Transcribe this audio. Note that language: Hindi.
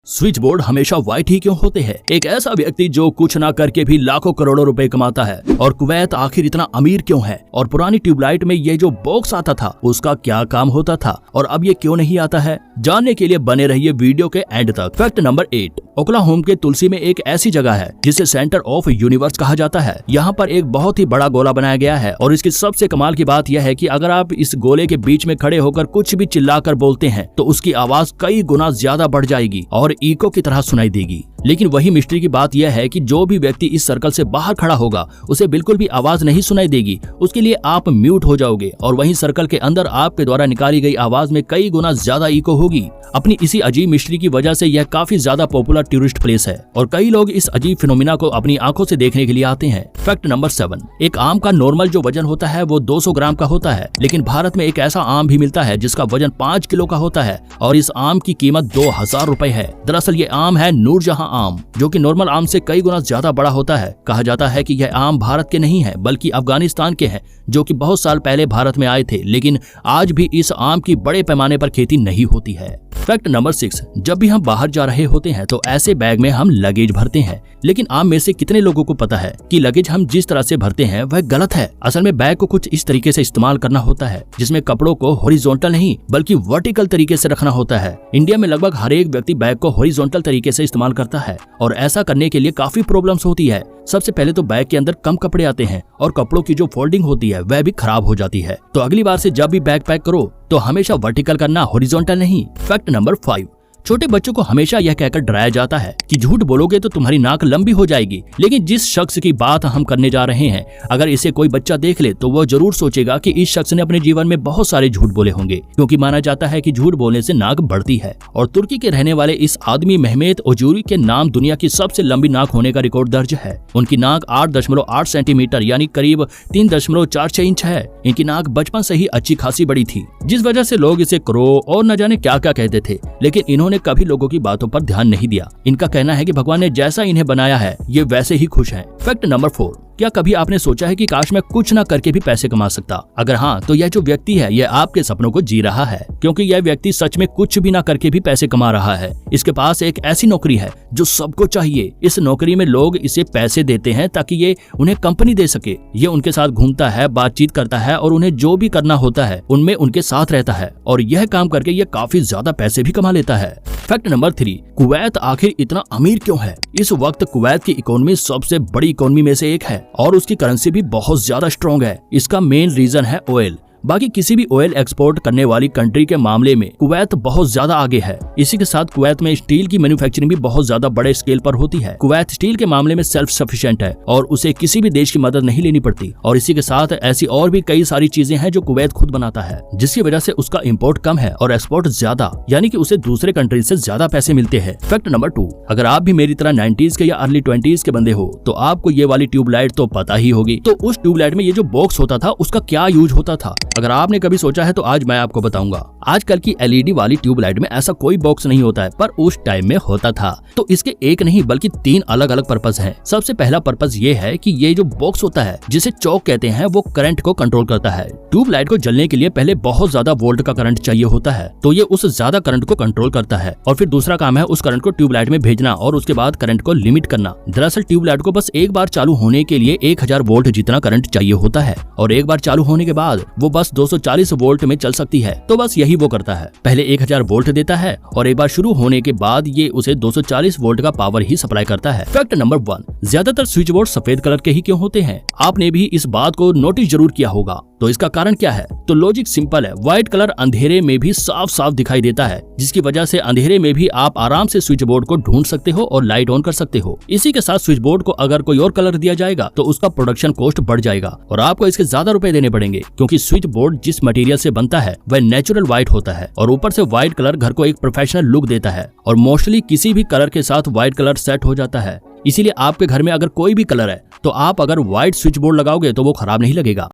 स्विच बोर्ड हमेशा व्हाइट ही क्यों होते हैं? एक ऐसा व्यक्ति जो कुछ ना करके भी लाखों करोड़ों रुपए कमाता है, और कुवैत आखिर इतना अमीर क्यों है? और पुरानी ट्यूबलाइट में ये जो बॉक्स आता था उसका क्या काम होता था और अब ये क्यों नहीं आता है? जानने के लिए बने रहिए वीडियो के एंड तक। फैक्ट नंबर 8, ओक्लाहोमा के तुलसी में एक ऐसी जगह है जिसे सेंटर ऑफ यूनिवर्स कहा जाता है। यहाँ पर एक बहुत ही बड़ा गोला बनाया गया है और इसकी सबसे कमाल की बात यह है कि अगर आप इस गोले के बीच में खड़े होकर कुछ भी चिल्लाकर बोलते हैं तो उसकी आवाज कई गुना ज्यादा बढ़ जाएगी और इको की तरह सुनाई देगी। लेकिन वही मिस्ट्री की बात यह है कि जो भी व्यक्ति इस सर्कल से बाहर खड़ा होगा उसे बिल्कुल भी आवाज नहीं सुनाई देगी, उसके लिए आप म्यूट हो जाओगे और वहीं सर्कल के अंदर आपके द्वारा निकाली गई आवाज में कई गुना ज्यादा इको होगी। अपनी इसी अजीब मिस्ट्री की वजह से यह काफी ज्यादा पॉपुलर टूरिस्ट प्लेस है और कई लोग इस अजीब फिनोमिना को अपनी आंखों से देखने के लिए आते हैं। फैक्ट नंबर 7, एक आम का नॉर्मल जो वजन होता है वो 200 ग्राम का होता है, लेकिन भारत में एक ऐसा आम भी मिलता है जिसका वजन 5 किलो का होता है और इस आम की कीमत 2000 रुपए है। दरअसल ये आम है नूरजहां आम, जो कि नॉर्मल आम से कई गुना ज्यादा बड़ा होता है। कहा जाता है कि यह आम भारत के नहीं है बल्कि अफगानिस्तान के हैं, जो कि बहुत साल पहले भारत में आए थे, लेकिन आज भी इस आम की बड़े पैमाने पर खेती नहीं होती है। फैक्ट नंबर 6, जब भी हम बाहर जा रहे होते हैं तो ऐसे बैग में हम लगेज भरते हैं, लेकिन आप में से कितने लोगों को पता है कि लगेज हम जिस तरह से भरते हैं वह गलत है। असल में बैग को कुछ इस तरीके से इस्तेमाल करना होता है जिसमें कपड़ों को हॉरिजॉन्टल नहीं बल्कि वर्टिकल तरीके से रखना होता है। इंडिया में लगभग हर एक व्यक्ति बैग को हॉरिजॉन्टल तरीके से इस्तेमाल करता है और ऐसा करने के लिए काफी प्रॉब्लम्स होती है। सबसे पहले तो बैग के अंदर कम कपड़े आते हैं और कपड़ों की जो फोल्डिंग होती है वह भी खराब हो जाती है। तो अगली बार से जब भी बैग पैक करो तो हमेशा वर्टिकल करना, हॉरिजॉन्टल नहीं। फैक्ट नंबर 5, छोटे बच्चों को हमेशा यह कहकर डराया जाता है कि झूठ बोलोगे तो तुम्हारी नाक लंबी हो जाएगी, लेकिन जिस शख्स की बात हम करने जा रहे हैं अगर इसे कोई बच्चा देख ले तो वह जरूर सोचेगा कि इस शख्स ने अपने जीवन में बहुत सारे झूठ बोले होंगे, क्योंकि माना जाता है कि झूठ बोलने से नाक बढ़ती है। और तुर्की के रहने वाले इस आदमी मेहमेत ओजूरी के नाम दुनिया की सबसे लंबी नाक होने का रिकॉर्ड दर्ज है। उनकी नाक 8.8 सेंटीमीटर यानी करीब 3.46 इंच है। इनकी नाक बचपन से ही अच्छी खासी बड़ी थी, जिस वजह से लोग इसे क्रो और न जाने क्या क्या कहते थे, लेकिन इन्होंने कभी लोगों की बातों पर ध्यान नहीं दिया। इनका कहना है कि भगवान ने जैसा इन्हें बनाया है ये वैसे ही खुश हैं। फैक्ट नंबर 4, क्या कभी आपने सोचा है कि काश मैं कुछ ना करके भी पैसे कमा सकता? अगर हाँ तो यह जो व्यक्ति है यह आपके सपनों को जी रहा है, क्योंकि यह व्यक्ति सच में कुछ भी ना करके भी पैसे कमा रहा है। इसके पास एक ऐसी नौकरी है जो सबको चाहिए। इस नौकरी में लोग इसे पैसे देते हैं ताकि ये उन्हें कंपनी दे सके। ये उनके साथ घूमता है, बातचीत करता है और उन्हें जो भी करना होता है उनमें उनके साथ रहता है और यह काम करके ये काफी ज्यादा पैसे भी कमा लेता है। फैक्ट नंबर 3, कुवैत आखिर इतना अमीर क्यों है? इस वक्त कुवैत की इकोनॉमी सबसे बड़ी इकोनॉमी में से एक है और उसकी करेंसी भी बहुत ज्यादा स्ट्रॉन्ग है। इसका मेन रीजन है ऑयल। बाकी किसी भी ऑयल एक्सपोर्ट करने वाली कंट्री के मामले में कुवैत बहुत ज्यादा आगे है। इसी के साथ कुवैत में स्टील की मैन्युफैक्चरिंग भी बहुत ज्यादा बड़े स्केल पर होती है। कुवैत स्टील के मामले में सेल्फ सफिशिएंट है और उसे किसी भी देश की मदद नहीं लेनी पड़ती। और इसी के साथ ऐसी और भी कई सारी चीजें हैं जो कुवैत खुद बनाता है, जिसकी वजह से उसका इम्पोर्ट कम है और एक्सपोर्ट ज्यादा, यानी कि उसे दूसरे कंट्री से ज्यादा पैसे मिलते हैं। फैक्ट नंबर 2, अगर आप भी मेरी तरह 90s के या अर्ली 20s के बंदे हो तो आपको ये वाली ट्यूबलाइट तो पता ही होगी। तो उस ट्यूबलाइट में ये जो बॉक्स होता था उसका क्या यूज होता था? अगर आपने कभी सोचा है तो आज मैं आपको बताऊंगा। आजकल की एलईडी वाली ट्यूबलाइट में ऐसा कोई बॉक्स नहीं होता है, पर उस टाइम में होता था। तो इसके एक नहीं बल्कि 3 अलग अलग पर्पस हैं। सबसे पहला पर्पस ये है कि ये जो बॉक्स होता है जिसे चौक कहते हैं वो करंट को कंट्रोल करता है। ट्यूबलाइट को जलने के लिए पहले बहुत ज्यादा वोल्ट का करंट चाहिए होता है, तो ये उस ज्यादा करंट को कंट्रोल करता है। और फिर दूसरा काम है उस करंट को ट्यूबलाइट में भेजना और उसके बाद करंट को लिमिट करना। दरअसल ट्यूबलाइट को बस एक बार चालू होने के लिए 1000 वोल्ट जितना करंट चाहिए होता है और एक बार चालू होने के बाद वो बस 240 वोल्ट में चल सकती है। तो बस यही वो करता है, पहले 1000 वोल्ट देता है और एक बार शुरू होने के बाद ये उसे 240 वोल्ट का पावर ही सप्लाई करता है। फैक्ट नंबर 1, ज्यादातर स्विच बोर्ड सफेद कलर के ही क्यों होते हैं? आपने भी इस बात को नोटिस जरूर किया होगा। तो इसका कारण क्या है? तो लॉजिक सिंपल है, व्हाइट कलर अंधेरे में भी साफ साफ दिखाई देता है, जिसकी वजह से अंधेरे में भी आप आराम से स्विच बोर्ड को ढूंढ सकते हो और लाइट ऑन कर सकते हो। इसी के साथ स्विच बोर्ड को अगर कोई और कलर दिया जाएगा तो उसका प्रोडक्शन कॉस्ट बढ़ जाएगा और आपको इसके ज्यादा रुपए देने पड़ेंगे, क्योंकि स्विच बोर्ड जिस मटेरियल से बनता है वह नेचुरल व्हाइट होता है और ऊपर से व्हाइट कलर घर को एक प्रोफेशनल लुक देता है और मोस्टली किसी भी कलर के साथ व्हाइट कलर सेट हो जाता है। इसीलिए आपके घर में अगर कोई भी कलर है तो आप अगर व्हाइट स्विच बोर्ड लगाओगे तो वो खराब नहीं लगेगा।